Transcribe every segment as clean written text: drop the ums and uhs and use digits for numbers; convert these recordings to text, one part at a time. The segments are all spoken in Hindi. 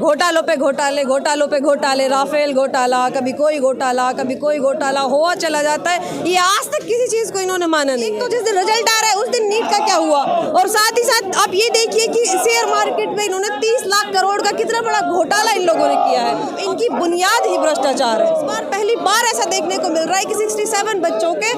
घोटालों पे घोटाले, घोटालों पे घोटाले, राफेल घोटाला, कभी कोई घोटाला, कभी कोई घोटाला हुआ चला जाता है। ये आज तक किसी चीज़ को इन्होंने माना नहीं। तो जिस दिन रिजल्ट आ रहा है उस दिन नीट का क्या हुआ। और साथ ही साथ आप ये देखिए कि शेयर मार्केट में इन्होंने 30 लाख करोड़ का कितना बड़ा घोटाला इन लोगों ने किया है। इनकी बुनियाद ही भ्रष्टाचार है। इस बार पहली बार ऐसा देखने को मिल रहा है कि 67 बच्चों के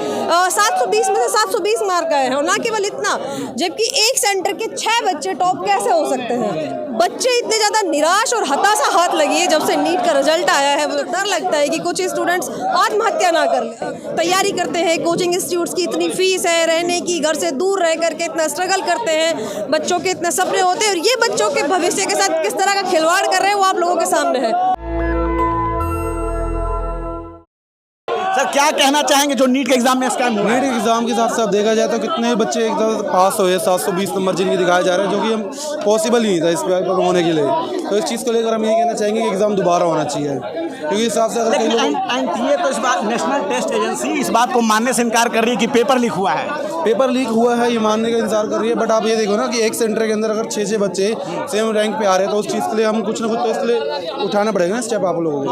720 में से 720 मार्क आए हैं। और ना केवल इतना, जबकि एक सेंटर के 6 बच्चे टॉप कैसे हो सकते हैं। बच्चे इतने ज़्यादा निराश और हताशा हाथ लगी है जब से नीट का रिजल्ट आया है। वो डर लगता है कि कुछ स्टूडेंट्स आत्महत्या ना कर लें। तैयारी करते हैं, कोचिंग इंस्टीट्यूट्स की इतनी फीस है, रहने की, घर से दूर रह करके इतना स्ट्रगल करते हैं, बच्चों के इतने सपने होते हैं, और ये बच्चों के भविष्य के साथ किस तरह का खिलवाड़ कर रहे हैं वो आप लोगों के सामने है। सर क्या कहना चाहेंगे जो नीट के एग्जाम में स्कैम हुआ है? नीट एग्जाम के साथ साथ देखा जाए तो कितने बच्चे एकदम पास हुए, 720 नंबर जिनके दिखाए जा रहे हैं, जो कि हम पॉसिबल ही नहीं था इस पेपर होने के लिए। तो इस चीज़ को लेकर हम ये कहना चाहेंगे कि एग्ज़ाम दोबारा होना चाहिए, क्योंकि इस हिसाब से अगर कई लोग एनटीए तो इस बात, नेशनल टेस्ट एजेंसी इस बात को मानने से इनकार कर रही है कि पेपर लीक हुआ है। पेपर लीक हुआ है ये मानने का इंतजार कर रही है, बट आप ये देखो ना कि एक सेंटर के अंदर अगर 6 बच्चे सेम रैंक पे आ रहे हैं तो उस चीज़ के लिए हम कुछ ना कुछ तो इसके लिए उठाना पड़ेगा ना स्टेप आप लोगों को।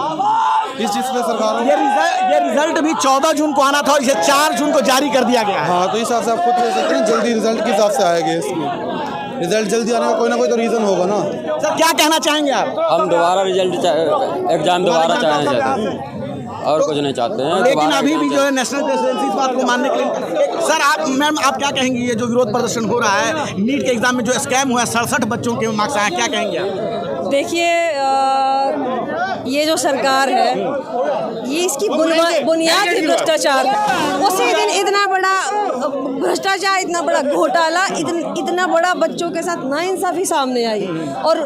इस चीज़ पे सरकार ये रिजल्ट भी 14 जून को आना था और इसे 4 जून को जारी कर दिया गया है। हाँ, तो इस हिसाब से आप खुद देख सकते हैं जल्दी रिजल्ट के हिसाब से आएगा। इसमें रिजल्ट जल्दी आने का कोई ना कोई तो रीज़न होगा ना। सर क्या कहना चाहेंगे आप? हम दोबारा रिजल्ट एग्जाम दोबारा चाहना चाहते हैं और कुछ नहीं चाहते हैं। लेकिन अभी भी जो है नेशनल टेस्ट एजेंसी इस बात को मानने के लिए। सर आप मैम आप क्या कहेंगी, ये जो विरोध प्रदर्शन हो रहा है नीट के एग्जाम में जो स्कैम हुआ है, 67 बच्चों के मार्क्स आए, क्या कहेंगे आप? देखिए, ये जो सरकार है ये इसकी बुनियाद ही भ्रष्टाचार है। उसी दिन इतना बड़ा भ्रष्टाचार, इतना बड़ा घोटाला, इतना बड़ा बच्चों के साथ नाइंसाफी सामने आई। और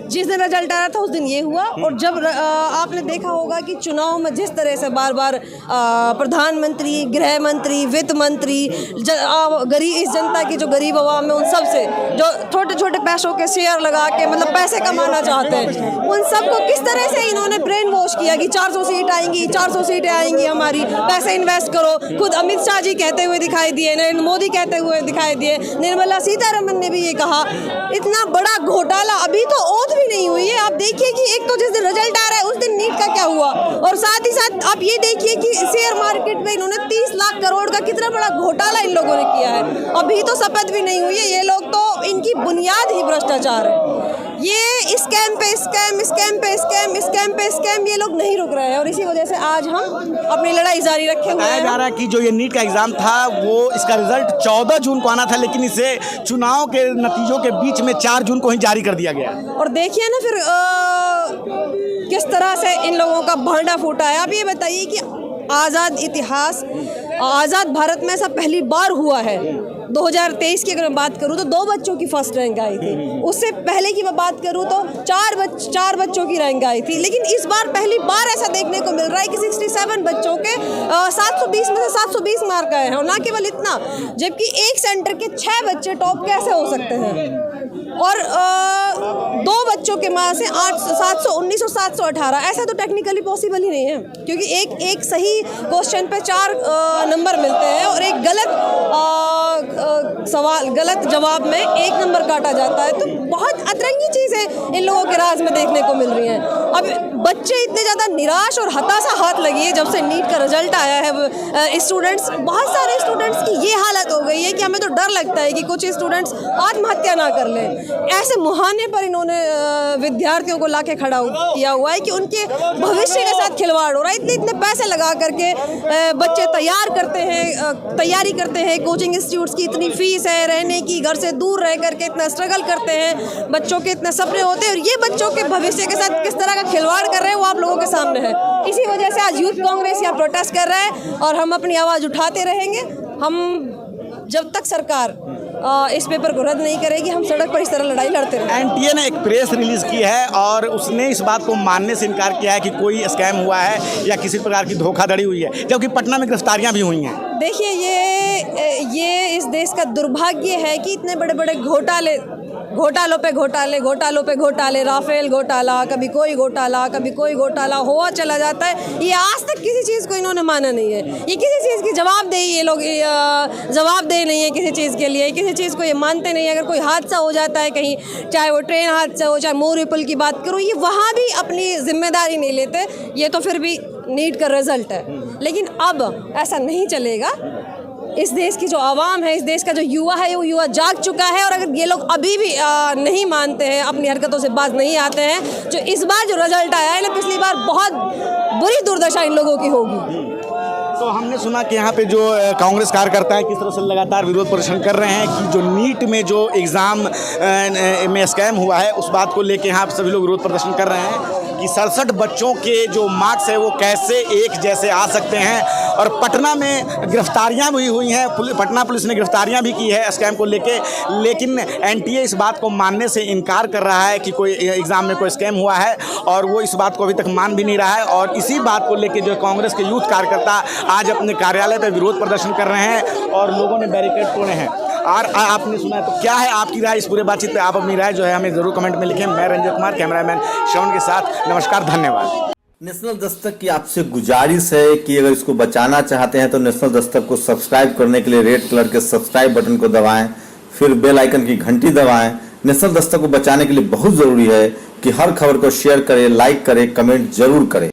जिस दिन रिजल्ट आया था उस दिन ये हुआ। और जब आपने देखा होगा कि चुनाव में जिस तरह से बार बार प्रधानमंत्री, गृह मंत्री, वित्त मंत्री, गरीब इस जनता की जो गरीब आवाम है उन सब से जो छोटे छोटे पैसों के शेयर लगा के मतलब पैसे कमाना चाहते हैं, उन सबको किस तरह से इन्होंने ब्रेन वॉश किया कि 400 सीट आएंगी, 400 सीटें आएंगी हमारी, पैसे इन्वेस्ट करो। खुद अमित शाह जी कहते हुए दिखाई दिए, नरेंद्र मोदी कहते हुए दिखाई दिए, निर्मला सीतारमन ने भी ये कहा। इतना बड़ा घोटाला, अभी तो ओथ भी नहीं हुई है। आप देखिए कि एक तो जिस दिन रिजल्ट आ रहा है उस दिन नीट का क्या हुआ। और साथ ही साथ आप ये देखिए कि शेयर मार्केट में इन्होंने 30 लाख करोड़ का कितना बड़ा घोटाला इन लोगों ने किया है। अभी तो शपथ भी नहीं हुई है। ये लोग तो, इनकी बुनियाद ही भ्रष्टाचार है। ये स्कैम पे स्कैम, स्कैम पे स्कैम, स्कैम पे स्कैम, ये लोग नहीं रुक रहे हैं। और इसी वजह से आज हम अपनी लड़ाई जारी रखे हुए हैं। बताया जा रहा है कि जो ये नीट का एग्जाम था वो इसका रिजल्ट 14 जून को आना था, लेकिन इसे चुनाव के नतीजों के बीच में 4 जून को ही जारी कर दिया गया। और देखिए ना फिर किस तरह से इन लोगों का भांडा फूटा है। आप ये बताइए कि आज़ाद इतिहास, आज़ाद भारत में ऐसा पहली बार हुआ है। 2023 की अगर मैं बात करूं तो 2 बच्चों की फर्स्ट रैंक आई थी। उससे पहले की मैं बात करूं तो 4 बच्चों की रैंक आई थी। लेकिन इस बार पहली बार ऐसा देखने को मिल रहा है कि 67 बच्चों के 720 में से 720 मार्क आए हैं। और ना केवल इतना, जबकि एक सेंटर के 6 बच्चे टॉप कैसे हो सकते हैं। और 2 बच्चों के माँ से 719 और 718, ऐसा तो टेक्निकली पॉसिबल ही नहीं है, क्योंकि एक सही क्वेश्चन पे 4 नंबर मिलते हैं और एक गलत जवाब में 1 नंबर काटा जाता है। तो बहुत अतरंगी चीज़ें इन लोगों के राज में देखने को मिल रही हैं। अब बच्चे इतने ज़्यादा निराश और हताशा हाथ लगी है जब से नीट का रिजल्ट आया है। बहुत सारे स्टूडेंट्स की ये हालत हो गई है कि हमें तो डर लगता है कि कुछ स्टूडेंट्स आत्महत्या ना कर लें। ऐसे मुहाने पर इन्होंने विद्यार्थियों को लाके खड़ा किया हुआ है कि उनके भविष्य के साथ खिलवाड़ हो रहा है। इतने पैसे लगा करके बच्चे तैयारी करते हैं, कोचिंग इंस्टीट्यूट्स की इतनी फीस है, रहने की, घर से दूर रह करके इतना स्ट्रगल करते हैं, बच्चों के इतने सपने होते हैं, और ये बच्चों के भविष्य के साथ किस तरह का खिलवाड़ कर रहे हैं वो आप लोगों के सामने है। इसी वजह से आज यूथ कांग्रेस यहाँ प्रोटेस्ट कर रहा है और हम अपनी आवाज़ उठाते रहेंगे। हम जब तक सरकार इस पेपर को रद्द नहीं करेगी, हम सड़क पर इस तरह लड़ाई लड़ते रहेंगे। एनटीए ने एक प्रेस रिलीज की है और उसने इस बात को मानने से इनकार किया है कि कोई स्कैम हुआ है या किसी प्रकार की धोखाधड़ी हुई है, जबकि पटना में गिरफ्तारियां भी हुई हैं। देखिए, ये इस देश का दुर्भाग्य है कि इतने बड़े बड़े घोटालों पे घोटाले, घोटालों पे घोटाले, राफेल घोटाला, कभी कोई घोटाला, कभी कोई घोटाला हुआ चला जाता है। ये आज तक किसी चीज़ को इन्होंने माना नहीं है। ये किसी चीज़ की जवाबदेही, ये लोग जवाबदेही नहीं है किसी चीज़ के लिए, किसी चीज़ को ये मानते नहीं है। अगर कोई हादसा हो जाता है कहीं, चाहे वो ट्रेन हादसा हो, चाहे मोरी पुल की बात करूँ, ये वहाँ भी अपनी जिम्मेदारी नहीं लेते। ये तो फिर भी नीट का रिजल्ट है, लेकिन अब ऐसा नहीं चलेगा। इस देश की जो आवाम है, इस देश का जो युवा है, वो युवा जाग चुका है। और अगर ये लोग अभी भी नहीं मानते हैं, अपनी हरकतों से बाज नहीं आते हैं, जो इस बार जो रिजल्ट आया है ना, पिछली बार बहुत बुरी दुर्दशा इन लोगों की होगी। तो हमने सुना कि यहाँ पे जो कांग्रेस कार्यकर्ता है किस तरह से लगातार विरोध प्रदर्शन कर रहे हैं कि जो नीट में जो एग्ज़ाम में स्कैम हुआ है, उस बात को लेके यहाँ सभी लोग विरोध प्रदर्शन कर रहे हैं कि 67 बच्चों के जो मार्क्स है वो कैसे एक जैसे आ सकते हैं। और पटना में गिरफ्तारियां भी हुई हैं, पटना पुलिस ने गिरफ्तारियां भी की है स्कैम को लेके, लेकिन एनटीए इस बात को मानने से इनकार कर रहा है कि कोई एग्ज़ाम में कोई स्कैम हुआ है, और वो इस बात को अभी तक मान भी नहीं रहा है। और इसी बात को लेके जो कांग्रेस के यूथ कार्यकर्ता आज अपने कार्यालय पर विरोध प्रदर्शन कर रहे हैं और लोगों ने बैरिकेड तोड़े हैं। और आपने सुना है, तो क्या है आपकी राय इस पूरे बातचीत पे? आप अपनी राय जो है हमें ज़रूर कमेंट में लिखें। मैं रंजय कुमार, कैमरामैन श्रवण के साथ, नमस्कार, धन्यवाद। नेशनल दस्तक की आपसे गुजारिश है कि अगर इसको बचाना चाहते हैं तो नेशनल दस्तक को सब्सक्राइब करने के लिए रेड कलर के सब्सक्राइब बटन को दबाएं, फिर बेल आइकन की घंटी दबाएं। नेशनल दस्तक को बचाने के लिए बहुत जरूरी है कि हर खबर को शेयर करें, लाइक करें, कमेंट जरूर करें।